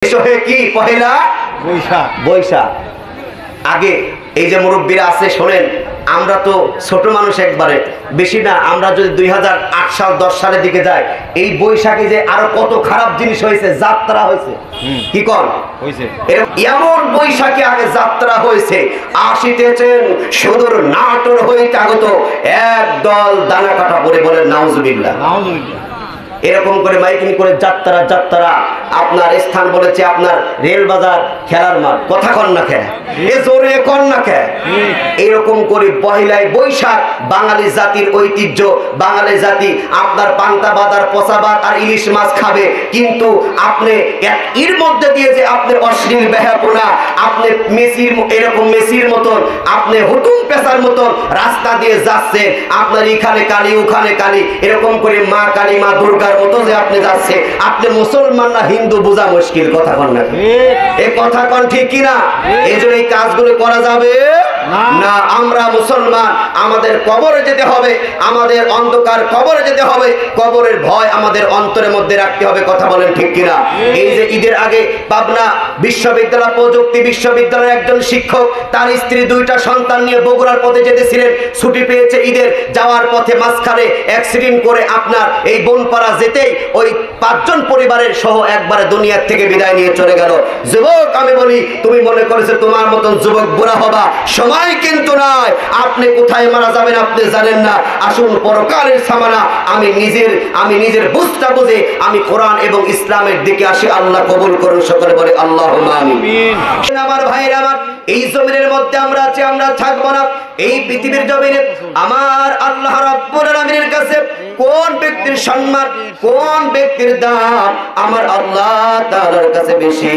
কি পহেলা বৈশাখ বৈশাখ আগে এই যে মুরব্বীরা আছে শোনেন, আমরা তো ছোট মানুষ একবারে বেশি না, আমরা যদি 2008 সাল 10 সালের দিকে যাই, এই বৈশাখে যে আরো কত খারাপ জিনিস হয়েছে, যাত্রা হয়েছে, কি কর হয়েছে এমন বৈশাখে আগে যাত্রা হয়েছে, আসিতেছেন সুদূর নাটোর হইতে আগত একদল দানা কাটা পরে বলে নাউজুবিল্লাহ নাউজুবিল্লাহ, এরকম করে মাইকিং করে যাত্রা যাত্রা আপনার স্থান বলেছে আপনার রেল বাজার খেলার মাঠ, কথা কন না কে এ জোরে কন না কে, এরকম করে পহেলাই বৈশাখ বাঙালি জাতির ঐতিহ্য, বাঙালি জাতি আপনার পান্তা বাদার পচাবাদ আর ইলিশ মাছ খাবে, কিন্তু আপনি এর মধ্যে দিয়ে যে আপনি অশ্লীল বেহাপনা, আপনি মেসির এরকম মেসির মতন আপনি হুতুম পেশার মতন রাস্তা দিয়ে যাচ্ছে, আপনার এখানে কালী ওখানে কালী, এরকম করে মা কালী মা দুর্গার মতো যে আপনি যাচ্ছে, আপনি মুসলমান না হিন্দু বোঝা মুশকিল, কথা কন না এই কথা কন ঠিক কিনা? এই জন্য এই কাজগুলো করা যাবে না। আমরা মুসলমান, আমাদের কবরে যেতে হবে, আমাদের অন্ধকার কবরে যেতে হবে, কবরের ভয় আমাদের অন্তরের মধ্যে রাখতে হবে, কথা বলেন ঠিক কিনা? এই যে ঈদের আগে পাবনা বিশ্ববিদ্যালয় প্রযুক্তি বিশ্ববিদ্যালয়ের একজন শিক্ষক তার স্ত্রী 2টা সন্তান নিয়ে বগুড়ার পথে যেতেছিলেন, ছুটি পেয়েছে ঈদের, যাওয়ার পথে মাঝখানে অ্যাক্সিডেন্ট করে আপনার এই বনপাড়া যেতেই ওই 5 জন পরিবারের সহ একবারে দুনিয়ার থেকে বিদায় নিয়ে চলে গেল। যুবক আমি বলি, তুমি মনে করেছো তোমার মতন যুবক বুড়া হবা, সময় কিন্তু নয়, আপনি কোথায় মারা যাবেন আপনি জানেন না। আসুন পরকালের সামানা আমি নিজের বুঝটা বুঝে আমি কোরআন এবং ইসলামের দিকে আসি, আল্লাহ কবুল করুন, সকলে বলে আল্লাহুম্মা আমিন। আমার ভাইরা আমার, এই জমিনের মধ্যে আমরা আছি, আমরা থাকবো না। এই পৃথিবীর জমিনে আমার আল্লাহ রাব্বুল আলামিনের কাছে কোন ব্যক্তির সম্মান, কোন ব্যক্তির দাম আমার আল্লাহ তাআলার কাছে বেশি?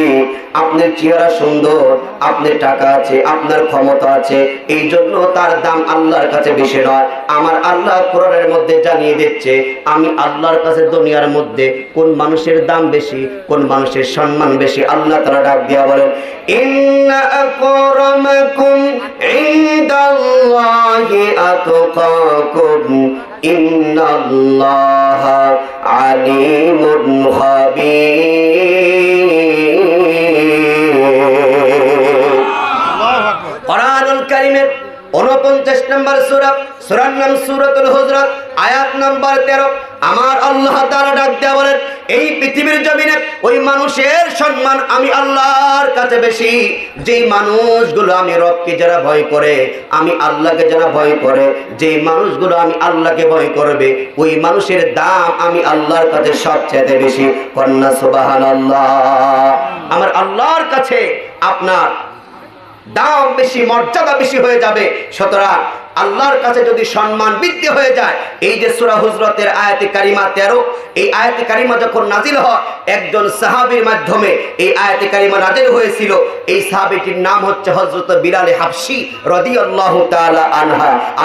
আপনার চেহারা সুন্দর, আপনার টাকা আছে, আপনার ক্ষমতা আছে, এই জন্য তার দাম আল্লাহর কাছে বেশি নয়। আমার আল্লাহ কোরআনের মধ্যে জানিয়ে দিচ্ছে, আমি আল্লাহর কাছে দুনিয়ার মধ্যে কোন মানুষের দাম বেশি, কোন মানুষের সম্মান বেশি। আল্লাহ তাআলা ডাক দিয়া বলেন, ইন্না আকরামাকুম ইনদাল্লাহি আতকাকুম ইন্নাল্লাহা আলিমুন খাবীর। কোরআনুল কারীমের 49 নম্বর সূরা, সূরার নাম সূরাতুল হুজরাত, আয়াত নাম্বার 13। আমার আল্লাহ তাআলা ডাক দেয়া বলেন, এই পৃথিবীর জমিনে ওই মানুষের সম্মান আমি আল্লাহর কাছে বেশি, যেই মানুষগুলো আমি রবকে যারা ভয় করে, আমি আল্লাহকে যারা ভয় করে, যেই মানুষগুলো আমি আল্লাহকে ভয় করবে, ওই মানুষের দাম আমি আল্লাহর কাছে সবচেয়ে বেশি। কন্যা সুবহানাল্লাহ। আমার আল্লাহর কাছে আপনার দাম বেশি, মর্যাদা বেশি হয়ে যাবে। সুতরাং আল্লাহর কাছে যদি সম্মান বৃদ্ধি হয়ে যায়, এই যে সূরা হুজরাতের আয়াতে কারিমা 13, এই আয়াতে কারিমা যখন নাজিল হয় একজন সাহাবীর মাধ্যমে এই আয়াতে কারিমা নাজিল হয়েছিল। এই সাহাবীটির নাম হচ্ছে হযরত বিলাল হাবশী রাদিয়াল্লাহু তাআলা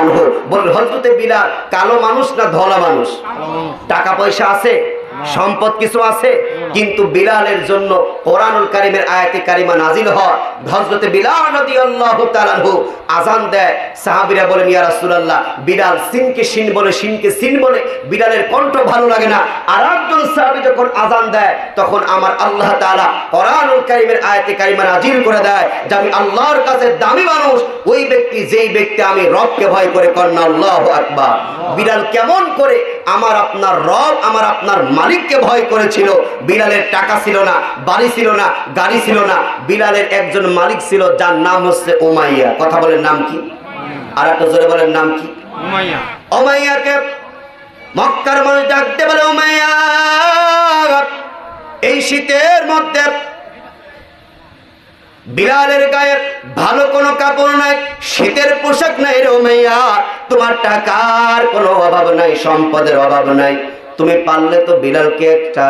আনহু। বল, হযরত বিলাল কালো মানুষ না ধলা মানুষ? টাকা পয়সা আছে, সম্পদ কিছু আছে, কিন্তু বিলালের জন্য কোরআনুল কারীমের আয়াতে কারিমা নাজিল হয়। হযরত বিলাল রাদিয়াল্লাহু তাআলা আনহু আযান দেয়, সাহাবীরা বলেন, ইয়া রাসূলুল্লাহ, বিলাল সিনকে শিন বলে, শিনকে সিন বলে, বিলালের কণ্ঠ ভালো লাগে না। আর একজন সাহাবী যখন আযান দেয়, তখন আমার আল্লাহ তাআলা কোরআনুল কারীমের আয়াতে কারিমা নাজিল করে দেয় যে আমি আল্লাহর কাছে দামি মানুষ ওই ব্যক্তি, যেই ব্যক্তি আমি রবকে ভয় করে। কন্যা আল্লাহু আকবার। বিলাল কেমন করে আমার আপনার রব, আমার আপনার মালিককে ভয় করেছিল। বিলালের টাকা ছিল না, বাড়ি ছিল না, গাড়ি ছিল না, বিলালের একজন মালিক ছিল যার নাম হচ্ছে উমাইয়া। কথা বলেন নাম কি? আর একটা জোরে বলেন নাম কি? উমাইয়া। উমাইয়াকে মক্কার মানুষ ডাকতে বলে, উমাইয়া এই শীতের মধ্যে বিলালের গায়ে ভালো কোনো কাপড় নাই, শীতের পোশাক নাই রে উমাইয়া, তোমার টাকার কোনো অভাব নাই, সম্পদের অভাব নাই, তুমি পারলে তো বিলালকে একটা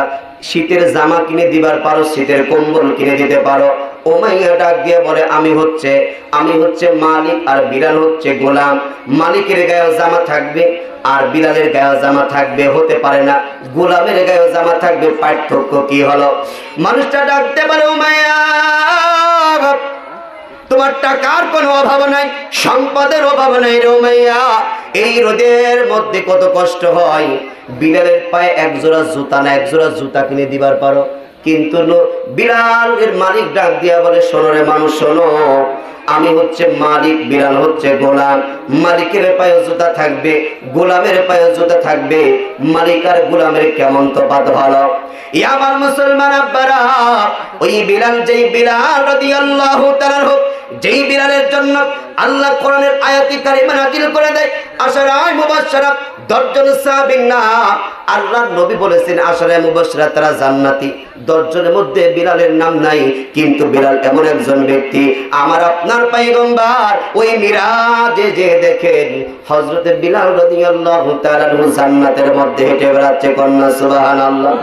শীতের জামা কিনে দিবার পারো, শীতের কম্বল কিনে দিতে পারো। উমাইয়া ডাক দিয়ে বলে, আমি হচ্ছে মালিক আর বিলাল হচ্ছে গোলাম। মালিকের গায়ে জামা থাকবে আর বিলালের গায়ে জামা থাকবে, হতে পারে না। গোলামের গায়ে জামা থাকবে, পার্থক্য কি হলো? মানুষটা ডাকতে পারে, উমাইয়া তোমার টাকার কোনো অভাব নাই, সম্পদের অভাব নাই রে উমাইয়া। এই রোদের মধ্যে কত কষ্ট হয়, বিলালের পায়ে এক জোড়া জুতা না, এক জোড়া জুতা কিনে দিবার পারো? কিন্তু বিলালের মালিক ডাক দিয়া বলে, শোনো রে মানুষ শোনো, আমি হচ্ছে মালিক, বিলাল হচ্ছে গোলাম। মালিকের পায়ে জুতা থাকবে, গোলামের পায়ে জুতা থাকবে। মালিক আর গোলামের কেমন তফাৎ ভালো। আমার মুসলমান আব্বারা, ওই বিলাল, যেই বিলাল রাদিয়াল্লাহু তাআলা যেই বিলালের জন্য আল্লাহ কোরআনের আয়াতে কারিমা নাযিল করে দেয়, আশারায়ে মুবাশশারা 10 জন সাহাবীর নাম আল্লাহর নবী বলেছেন আশারায়ে মুবাশশারা তারা জান্নাতি। 10 জনের মধ্যে বিলালের নাম নাই, কিন্তু বিলাল এমন একজন ব্যক্তি, আমার আপনার পয়গম্বর ওই মিরাজে যে দেখেন হযরতে বিলাল রাদিয়াল্লাহু তাআলা জান্নাতের মধ্যে হেঁটে বেড়াচ্ছে। কন্যা সুবহানাল্লাহ।